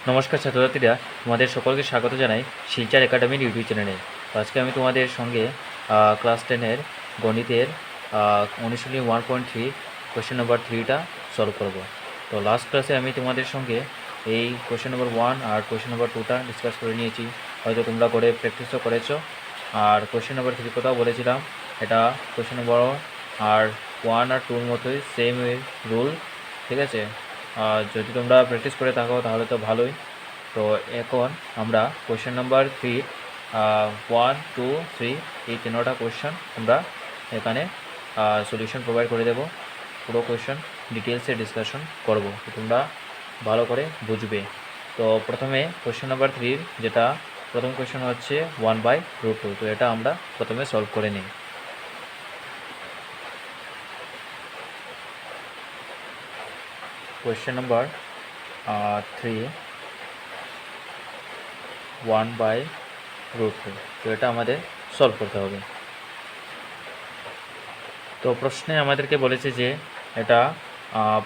নমস্কার ছাত্রছাত্রীরা, তোমাদের সকলকে স্বাগত জানাই শিলচর একাডেমির ইউটিউব চ্যানেলে। তো আজকে আমি তোমাদের সঙ্গে ক্লাস 10-এর গণিতের অনুশীলনী 1.3 কোয়েশ্চেন নম্বর 3টা সলভ করব। তো লাস্ট ক্লাসে আমি তোমাদের সঙ্গে এই কোয়েশ্চেন নম্বর 1 আর কোয়েশ্চেন নম্বর 2টা ডিসকাস করে নিয়েছি। হয়তো তোমরা করে প্র্যাকটিসও করেছো। আর কোয়েশ্চেন নম্বর 3 কথাও বলেছিলাম, এটা কোয়েশ্চেন নম্বর আর 1 আর 2-র মতোই সেম রুল, ঠিক আছে। যদি তোমরা প্র্যাকটিস করে থাকো তাহলে তো ভালোই। তো এখন আমরা কোয়েশ্চেন নাম্বার 3 1 2 3 এই তিনটা কোয়েশ্চেন আমরা এখানে সলিউশন প্রোভাইড করে দেব। পুরো কোয়েশ্চেন ডিটেলসে ডিসকাশন করব, তো তোমরা ভালো করে বুঝবে। তো প্রথমে কোয়েশ্চেন নাম্বার 3 যেটা প্রথম কোয়েশ্চেন হচ্ছে 1/√2। তো এটা আমরা প্রথমে সলভ করে নিই। Question number 3 1/√2। তো এটা আমাদের সলভ করতে হবে। তো প্রশ্নে আমাদেরকে বলেছে যে এটা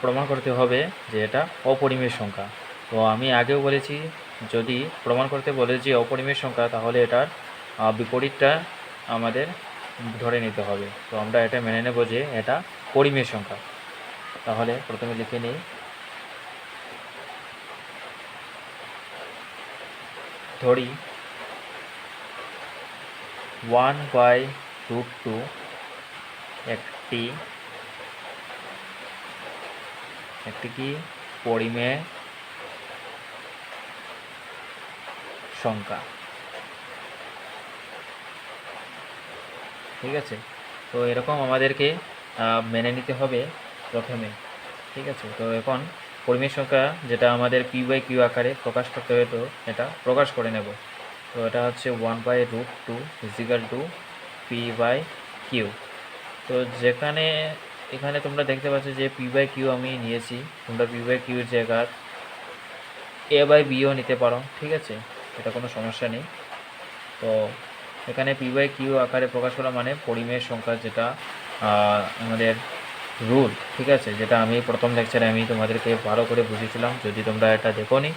প্রমাণ করতে হবে যে এটা অপরিমেয় সংখ্যা। তো আমি আগেও বলেছি, যদি প্রমাণ করতে বলে যে অপরিমেয় সংখ্যা, তাহলে এটার বিপরীতটা আমাদের ধরে নিতে হবে। তো আমরা এটা মেনে নেব যে এটা পরিমেয় সংখ্যা। তাহলে প্রথমে লিখে নিই, ধরি 1/√2 একটি কি পরিমেয় সংখ্যা, ঠিক আছে। তো এরকম আমাদেরকে মেনে নিতে হবে প্রথমে, ঠিক আছে। তো এখন পরিমেয় সংখ্যা যেটা আমাদের p/q আকারে প্রকাশ করতে হবে, তো এটা প্রকাশ করে নেব। তো এটা হচ্ছে 1/√2 = p/q। তো যেখানে এখানে তোমরা দেখতে পাচ্ছ যে p/q আমি নিয়েছি, তোমরা p/q-র জায়গায় a/b-ও নিতে পারো, ঠিক আছে, এটা কোনো সমস্যা নেই। তো এখানে p/q আকারে প্রকাশ করা মানে পরিমেয় সংখ্যা, যেটা আমাদের রুল, ঠিক আছে, যেটা আমি প্রথম লেকচারে আমি তোমাদেরকে ভালো করে বুঝিয়েছিলাম। যদি তোমরা এটা দেখোনি,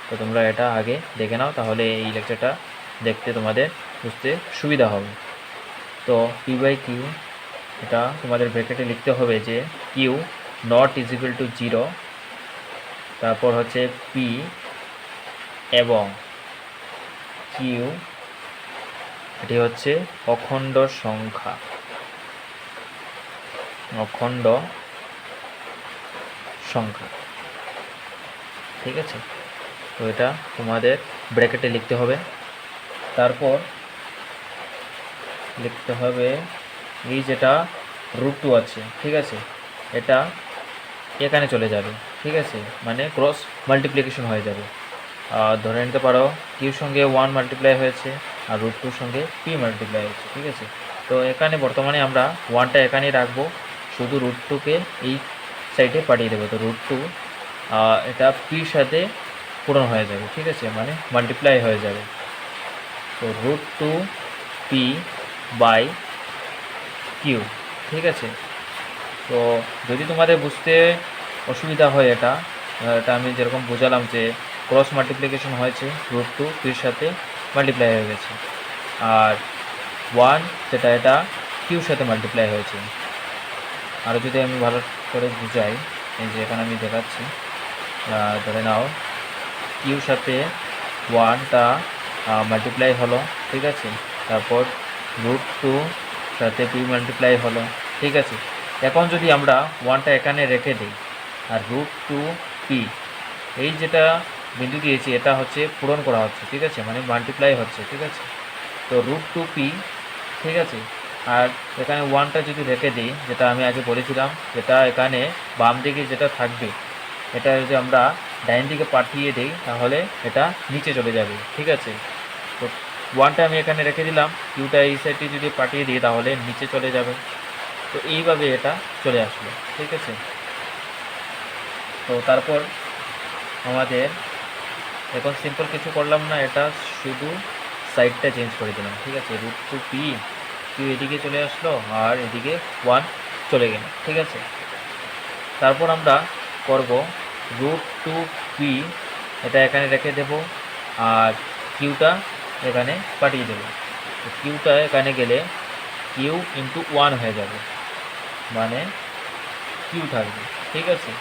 তো তোমরা এটা আগে দেখে নাও, তাহলে এই লেকচারটা দেখতে তোমাদের বুঝতে সুবিধা হবে। তো p/q এটা তোমাদের ব্র্যাকেটে লিখতে হবে যে q ≠ 0, তারপর হচ্ছে p এবং q এটি হচ্ছে অখণ্ড সংখ্যা, ঠিক আছে। তো এটা তোমাদের ব্র্যাকেটে লিখতে হবে। তারপর লিখতে হবে এই যেটা √2 আছে, ঠিক আছে, এটা এখানে চলে যাবে, ঠিক আছে, মানে ক্রস মাল্টিপ্লিকেশন হয়ে যাবে। ধরে নিতে পারো কিউর সঙ্গে 1 মাল্টিপ্লাই হয়েছে আর √2-র সঙ্গে p মাল্টিপ্লাই হয়েছে, ঠিক আছে। তো এখানে বর্তমানে আমরা 1টা এখানেই রাখবো, শুধু √2-কে এই সাইডে পাঠিয়ে দেবো। তো √2 এটা p-র সাথে পূরণ হয়ে যাবে, ঠিক আছে, মানে মাল্টিপ্লাই হয়ে যাবে। তো √2p/q, ঠিক আছে। তো যদি তোমাদের বুঝতে অসুবিধা হয়, এটা আমি যেরকম বোঝালাম যে ক্রস মাল্টিপ্লিকেশন হয়েছে, √2 p-র সাথে মাল্টিপ্লাই হয়ে গেছে, আর 1 যেটা এটা q-র সাথে মাল্টিপ্লাই হয়েছে। আর যদি আমি ভালো করে বুঝাই, এই যে এখানে আমি দেখাচ্ছি, ধরে নাও q-র সাথে 1টা মাল্টিপ্লাই হলো, ঠিক আছে, তারপর √2 সাথে p মাল্টিপ্লাই হলো, ঠিক আছে। এখন যদি আমরা 1টা এখানে রেখে দিই আর √2p এই যেটা বিন্দু দিয়েছি, এটা হচ্ছে পূরণ করা হচ্ছে, ঠিক আছে, মানে মাল্টিপ্লাই হচ্ছে, ঠিক আছে। তো √2p, ঠিক আছে, আর এখানে 1টা যদি রেখে দিই, যেটা আমি আগে বলেছিলাম, যেটা এখানে বাম দিকে যেটা থাকবে, এটা যদি আমরা ডাইন দিকে পাঠিয়ে দিই, তাহলে এটা নিচে চলে যাবে, ঠিক আছে। তো 1টা আমি এখানে রেখে দিলাম, qটা এই সাইডে যদি পাঠিয়ে দিই, তাহলে নিচে চলে যাবে। তো এইভাবে এটা চলে আসলো, ঠিক আছে। তো তারপর আমাদের এখন সিম্পল কিছু করলাম না, এটা শুধু সাইডটা চেঞ্জ করে দিলাম, ঠিক আছে। √2p q এদিকে চলে আসলো আর এদিকে 1 চলে গেল, ঠিক আছে। তারপর আমরা করব √2p এটা এখানে রেখে দেব আর কিউটা এখানে পাঠিয়ে দেবো। তো কিউটা এখানে গেলে কিউ ইন্টু 1 হয়ে যাবে, মানে কিউ থাকবে। ঠিক আছে,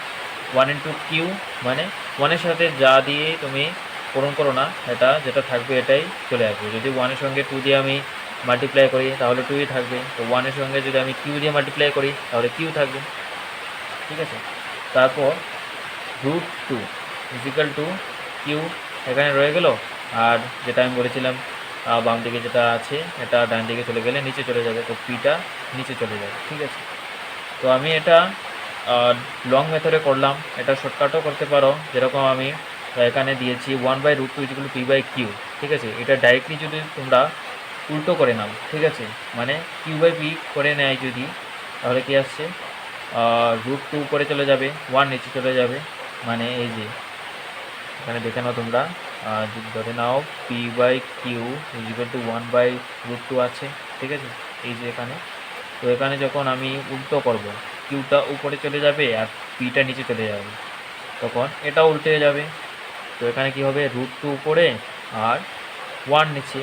1 ইন্টু কিউ মানে 1-এর সাথে যা দিয়ে তুমি পূরণ করো না, এটা যেটা থাকবে এটাই চলে আসবে। যদি 1-এর সঙ্গে 2 দিয়ে আমি মাল্টিপ্লাই করি তাহলে 2ই থাকবে, তো 1-এর সঙ্গে যদি আমি কিউ দিয়ে মাল্টিপ্লাই করি তাহলে কিউ থাকবে। ঠিক আছে, তারপর √2 ইজিক্যাল টু কিউ এখানে রয়ে গেল, আর যেটা আমি বলেছিলাম বাম দিকে যেটা আছে এটা ডান দিকে চলে গেলে নিচে চলে যাবে, তো পিটা নিচে চলে যাবে। ঠিক আছে, তো আমি এটা লং মেথডে করলাম, এটা শর্টকাটও করতে পারো, যেরকম আমি এখানে দিয়েছি 1/√2 ইজিক্যাল টু p/q। ঠিক আছে, এটা ডাইরেক্টলি যদি তোমরা উল্টো করে নাও, ঠিক আছে, মানে q/p করে নেয় যদি, তাহলে কি আসছে √2 উপরে চলে যাবে, 1 নিচে চলে যাবে, মানে এই যে এখানে দেখে নাও তোমরা, যদি ধরে নাও p/q ইজিক্যাল টু 1/√2 আছে। ঠিক আছে, এই যে এখানে, তো এখানে যখন আমি উল্টো করব, কিউটা উপরে চলে যাবে আর পিটা নিচে চলে যাবে, তখন এটা উল্টে যাবে। তো এখানে কি হবে, √2 উপরে আর 1 নিচে,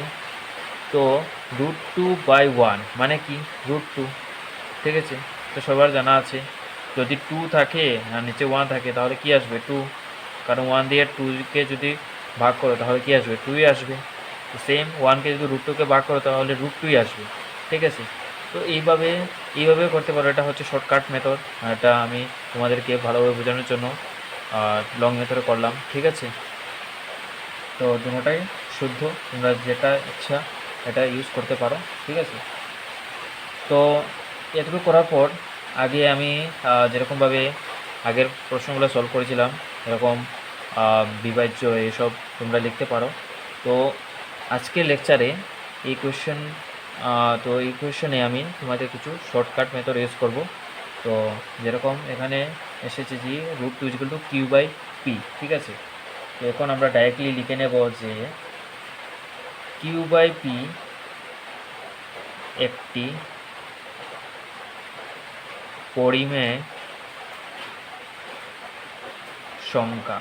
তো √2/1 মানে কি √2। ঠিক আছে, তো সবার জানা আছে যদি 2 থাকে আর নিচে 1 থাকে তাহলে কি আসবে 2, কারণ 1 দিয়ে 2কে যদি ভাগ করো তাহলে কি আসবে 2ই আসবে। তো সেম 1কে যদি √2কে ভাগ করো তাহলে √2ই আসবে। ঠিক আছে, তো এইভাবে করতে পারো, এটা হচ্ছে শর্টকাট মেথড, এটা আমি তোমাদেরকে ভালোভাবে বোঝানোর জন্য লং মেথডে করলাম। ঠিক আছে, তো দুটোটাই শুদ্ধ, তোমরা যেটা ইচ্ছা এটা ইউজ করতে পারো। ঠিক আছে, তো এটুকু করার পর আগে আমি যেরকমভাবে আগের প্রশ্নগুলো সলভ করেছিলাম এরকম বিভাজ্য এসব তোমরা লিখতে পারো। তো আজকের লেকচারে এই কোয়েশ্চনে আমি তোমাদের কিছু শর্টকাট মেথড ইউজ করব। তো যেরকম এখানে এসেছে যে √2 ইজিক্যাল টু q/p। ঠিক আছে, তো এখন আমরা ডাইরেক্টলি লিখে নেব যে q/p একটি পরিমেয় সংখ্যা,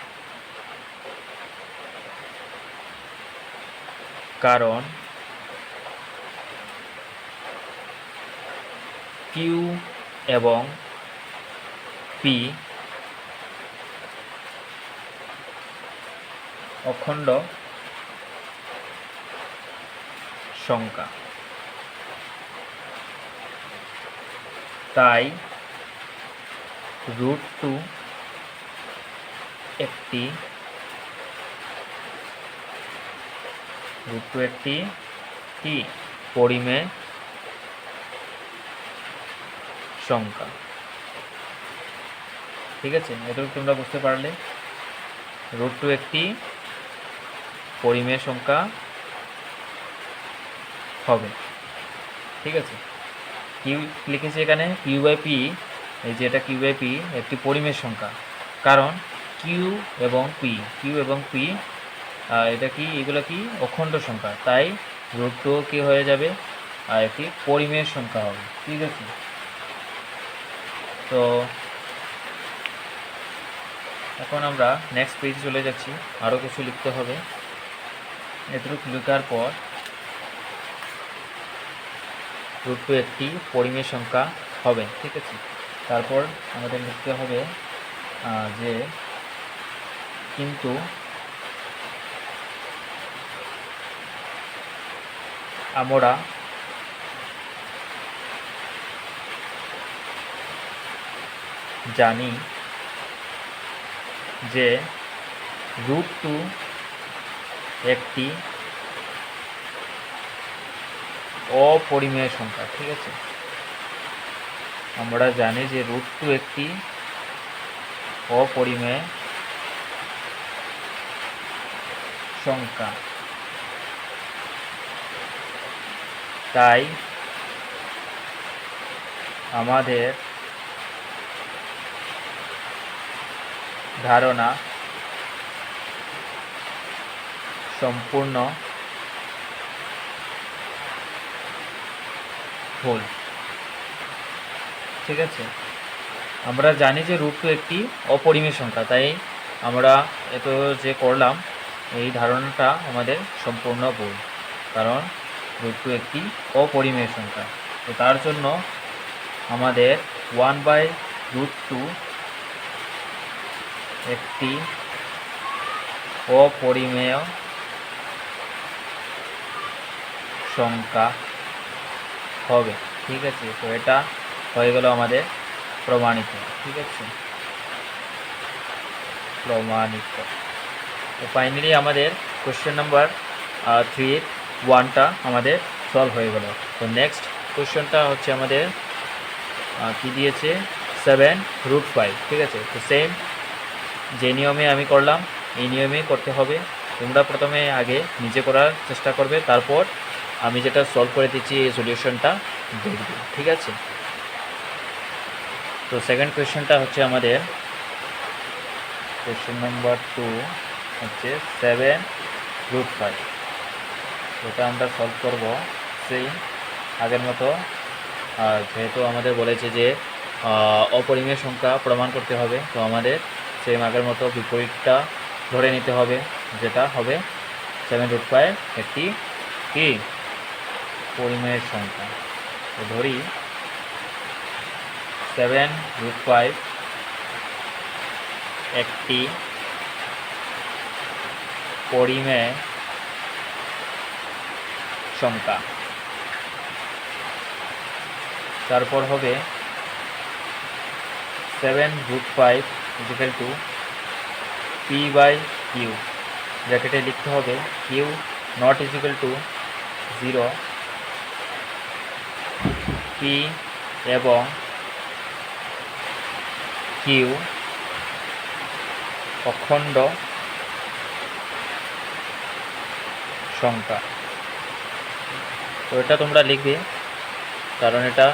কারণ কিউ এবং পি অখণ্ড সংখ্যা, তাই √2 একটি কি পরিমেয় সংখ্যা। ঠিক আছে, এটুকু তোমরা বুঝতে পারলে, √2 একটি পরিমেয় সংখ্যা হবে। ঠিক আছে, কিউ লিখেছি এখানে q/p, এই যে এটা q/p একটি পরিমেয় সংখ্যা, কারণ কিউ এবং পি এটা কি, এগুলো কি অখণ্ড সংখ্যা, তাই √2 কি হয়ে যাবে একটি পরিমেয় সংখ্যা হবে। ঠিক আছে, তো এখন আমরা নেক্সট পেজে চলে যাচ্ছি, আরও কিছু লিখতে হবে। এতটুকু লেখার পর √2 একটি পরিমেয় সংখ্যা হবে। ঠিক আছে, তারপর আমাদের লিখতে হবে যে কিন্তু আমরা জানি যে √2 একটি অপরিমেয় সংখ্যা। ঠিক আছে, আমরা জানি যে √2 একটি অপরিমেয় সংখ্যা, তাই আমাদের ধারণা সম্পূর্ণ ভুল। ঠিক আছে, আমরা জানি যে √2 একটি অপরিমেয় সংখ্যা, তাই আমরা এত যে করলাম এই ধারণাটা আমাদের সম্পূর্ণ ভুল, কারণ √2 একটি অপরিমেয় সংখ্যা। তো তার জন্য আমাদের 1/√2 একটি অপরিমেয় সংখ্যা হবে। ঠিক আছে, তো এটা হয়ে গেল আমাদের প্রমাণিত। ঠিক আছে, প্রমাণিত। তো ফাইনালি আমাদের কোশ্চেন নাম্বার 3-1টা আমাদের সলভ হয়ে গেল। তো নেক্সট কোশ্চেনটা হচ্ছে আমাদের কি দিয়েছে, 7√5। ঠিক আছে, তো সেম যে নিয়মে আমি করলাম এই নিয়মেই করতে হবে। তোমরা প্রথমে আগে নিজে করার চেষ্টা করবে, তারপর আমি যেটা সলভ করে দিচ্ছি এই সলিউশনটা দেখবে। ঠিক আছে, তো সেকেন্ড কোয়েশ্চেনটা হচ্ছে আমাদের কোয়েশ্চেন নাম্বার 2 হচ্ছে 7√5। এটা আমরা সলভ করব সেই আগের মতো। আর যেহেতু আমাদের বলেছে যে অপরিমেয় সংখ্যা প্রমাণ করতে হবে, তো আমাদের সেম আগের মতো বিপরীতটা ধরে নিতে হবে, যেটা হবে 7√5 একটি কি পরিমেয়ের সংখ্যা। তো ধরি 7√5 একটি পরিমেয় সংখ্যা। তারপর হবে 7√5 = p/q। ব্র্যাকেটে লিখতে হবে q not = 0, p এবং q অখণ্ড সংখ্যা। তো এটা তোমরা লিখবে, কারণ এটা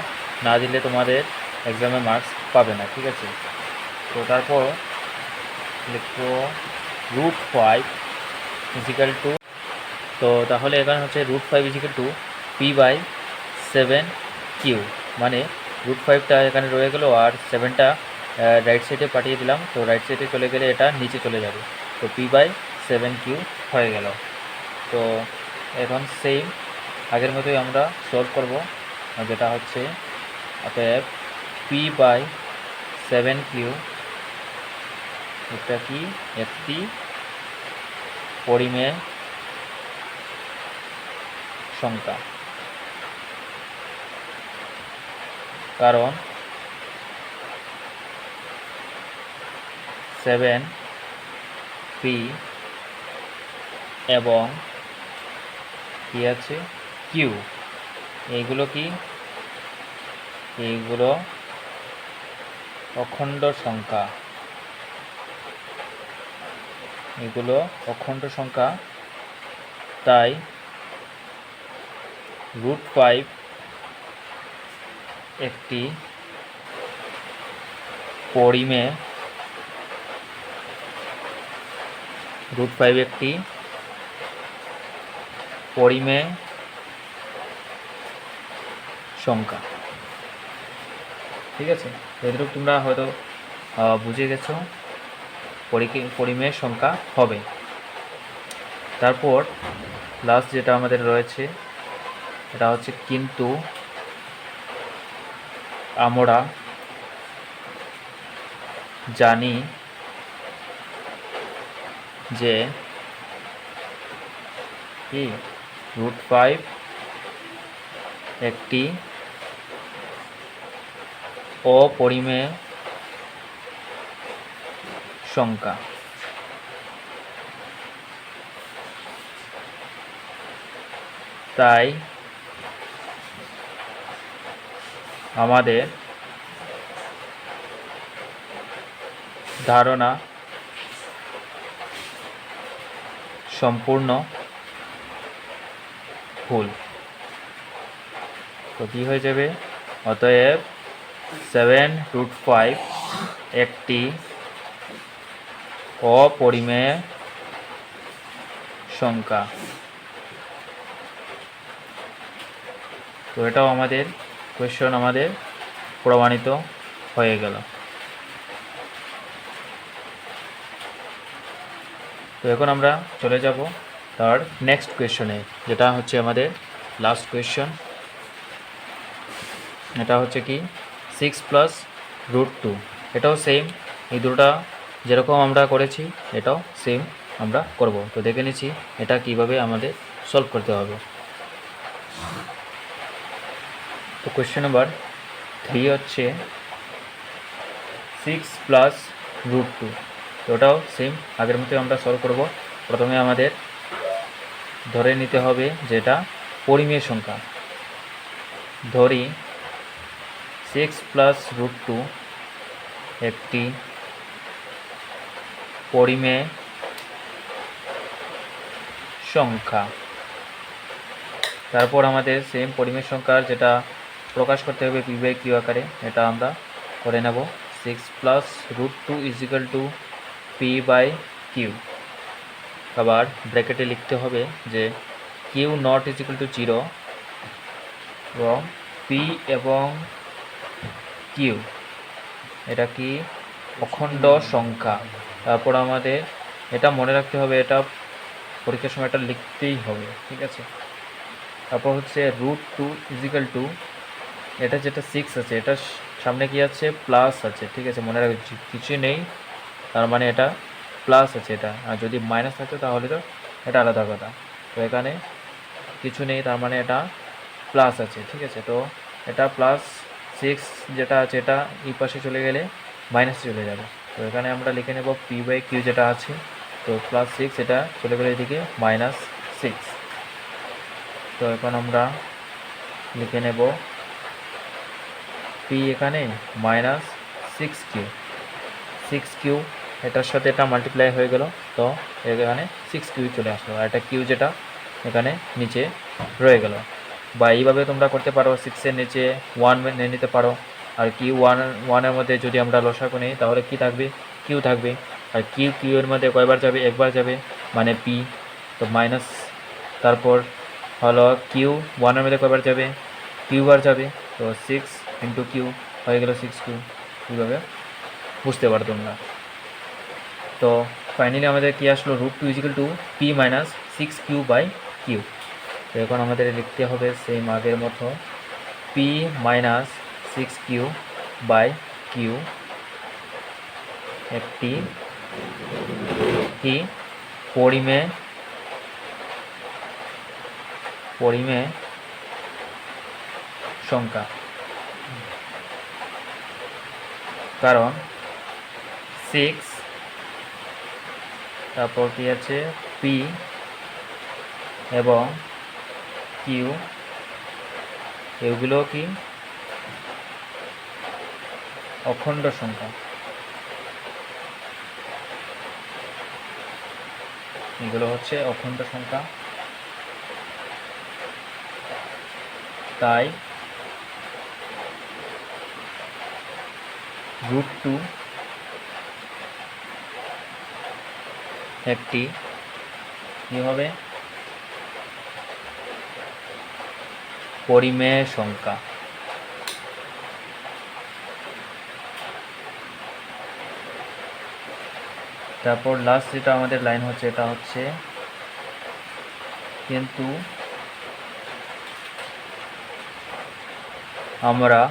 না দিলে তোমাদের এক্সামে মার্কস পাবে না। ঠিক আছে, তো তারপর লিখবো √5 = তো তাহলে এখানে হচ্ছে √5 = p/7q, মানে √5টা এখানে রয়ে গেল আর 7টা রাইট সাইডে পাঠিয়ে দিলাম। তো রাইট সাইডে চলে গেলে এটা নিচে চলে যাবে, তো p/7q হয়ে গেল। তো এখন সেম আগের মতোই আমরা সলভ করব, যেটা হচ্ছে অতএব p/7q এটা কি একটি পরিমেয় সংখ্যা, কারণ 7p এবং কি আছে q, এইগুলো কি, এইগুলো অখণ্ড সংখ্যা, এগুলো অখণ্ড সংখ্যা। তাই √5 একটি পরিমেয়, √5 একটি পরিমেয় সংখ্যা। ঠিক আছে, এটুকু তোমরা হয়তো বুঝে গেছো পরিমেয় সংখ্যা হবে। তারপর লাস্ট যেটা আমাদের রয়েছে এটা হচ্ছে কিন্তু আমরা জানি যে কি √5 একটি অপরিমেয় সংখ্যা। তাই আমাদের ধারণা সম্পূর্ণ ভুল। তো কী হয়ে যাবে, অতএব 7√5 একটি অপরিমেয় সংখ্যা। তো এটাও আমাদের কোয়েশ্চন আমাদের প্রমাণিত হয়ে গেল। তো এখন আমরা চলে যাব তার নেক্সট কোয়েশ্চনে, যেটা হচ্ছে আমাদের লাস্ট কোয়েশ্চন। এটা হচ্ছে কি 6 + √2। এটাও সেম, এই দুটোটা যেরকম আমরা করেছি এটাও সেম আমরা করব। তো দেখে নিচ্ছি এটা কিভাবে আমাদের সলভ করতে হবে। তো কোয়েশ্চেন নাম্বার 3 হচ্ছে 6 + √2। তো ওটাও সেম আগের মতো আমরা সলভ করব। প্রথমে আমাদের ধরে নিতে হবে যেটা পরিমেয় সংখ্যা। ধরি 6 + √2 একটি পরিমেয় সংখ্যা। তারপর আমাদের সেম পরিমেয় সংখ্যার যেটা প্রকাশ করতে হবে p/q আকারে, এটা আমরা করে নেব 6 + √2 = p/q। আবার ব্র্যাকেটে লিখতে হবে যে q0 = 0 এবং p এবং q এটা কি অখণ্ড সংখ্যা। তারপর আমাদের এটা মনে রাখতে হবে, এটা পরীক্ষার সময় এটা লিখতেই হবে, ঠিক আছে। তারপর হচ্ছে √2 = এটা যেটা 6 আছে, এটা সামনে কি আছে প্লাস আছে, ঠিক আছে। মনে রাখছি কিছু নেই, তার মানে এটা প্লাস আছে এটা, আর যদি মাইনাস থাকতো তাহলে তো এটা আলাদা কথা। তো এখানে কিছু নেই, তার মানে এটা প্লাস আছে, ঠিক আছে। তো এটা +6 যেটা আছে এটা এই পাশে চলে গেলে মাইনাসে চলে যাবে। তো এখানে আমরা লিখে নেব p/q যেটা আছে, তো +6 এটা চলে গেলে এদিকে -6। তো এখন আমরা লিখে নেব p এখানে -6q, 6q এটার সাথে এটা মাল্টিপ্লাই হয়ে গেল, তো এখানে 6q চলে আসলো, আর এটা q যেটা এখানে নিচে রয়ে গেল। বা এইভাবে তোমরা করতে পারো, 6-এর নিচে 1 নিয়ে নিতে পারো। আর q1-1-এর মধ্যে যদি আমরা লসাগু নিই তাহলে কি থাকবে, q থাকবে। আর q এর মধ্যে কয়বার যাবে, একবার যাবে, মানে p। তো মাইনাস, তারপর হলো q1-এর মধ্যে কয়বার যাবে, q বার যাবে। তো 6 × q হয়ে গেল 6q। এইভাবে বুঝতে পারো তোমরা। তো ফাইনালি আমাদের কি আসলো, √2 = p - 6q/q। তো এখন আমাদের লিখতে হবে সেম আগের মতো p - 6q/q একটি কি পরিমেয় সংখ্যা। কারণ 6, তারপর কি আছে p এবং q, এগুলো কি অখণ্ড সংখ্যা। এগুলো হচ্ছে অখণ্ড সংখ্যা, তাই √2 একটি কি হবে, পরিমেয় সংখ্যা। তারপর লাস্ট যেটা আমাদের লাইন হচ্ছে এটা হচ্ছে কিন্তু আমরা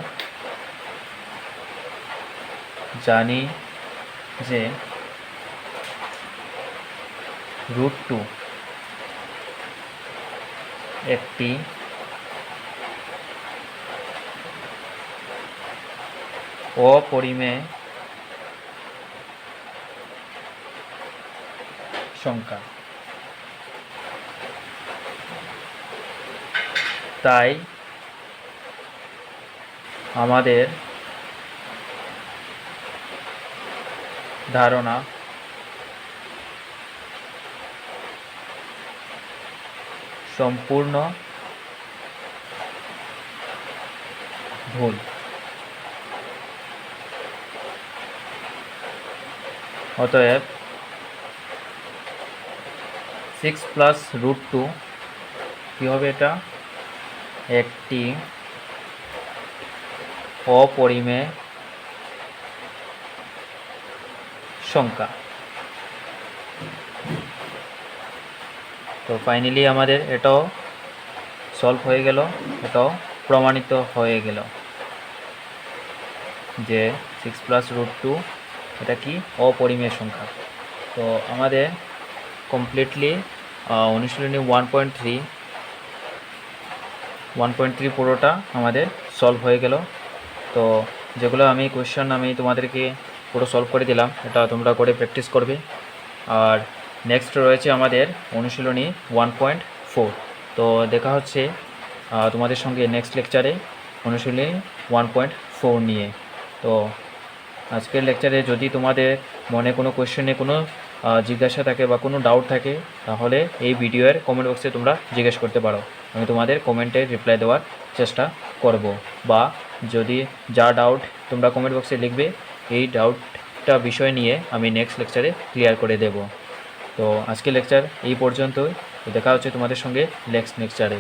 জানি যে √2 একটি অপরিমেয় সংখ্যা, তাই আমাদের ধারণা সম্পূর্ণ ভুল। অতএব 6 + √2 কী হবে, এটা একটি অপরিমেয় সংখ্যা। তো ফাইনালি আমাদের এটাও সলভ হয়ে গেল, এটাও প্রমাণিত হয়ে গেল যে 6+√2 এটা কি অপরিমেয় সংখ্যা। তো আমাদের কমপ্লিটলি অনুশীলনী 1.3 পুরোটা আমাদের সলভ হয়ে গেল। তো যেগুলো আমি কোয়েশ্চেন আমি তোমাদেরকে পুরো সলভ করে দিলাম, এটা তোমরা করে প্র্যাকটিস করবে। আর নেক্সট রয়েছে আমাদের অনুশীলনী 1.4। তো দেখা হচ্ছে তোমাদের সঙ্গে নেক্সট লেকচারে অনুশীলনী 1.4 নিয়ে। তো আজকের লেকচারে যদি তোমাদের মনে কোনো কোয়েশ্চেনে কোনো জিজ্ঞাসা থাকে বা কোনো ডাউট থাকে, তাহলে এই ভিডিওর কমেন্ট বক্সে তোমরা জিজ্ঞেস করতে পারো। আমি তোমাদের কমেন্টে রিপ্লাই দেওয়ার চেষ্টা করব, বা যদি যা ডাউট তোমরা কমেন্ট বক্সে লিখবে, এই ডাউটটা বিষয় নিয়ে আমি নেক্সট লেকচারে ক্লিয়ার করে দেব। তো আজকের লেকচার এই পর্যন্তই। দেখা হচ্ছে তোমাদের সঙ্গে নেক্সট লেকচারে।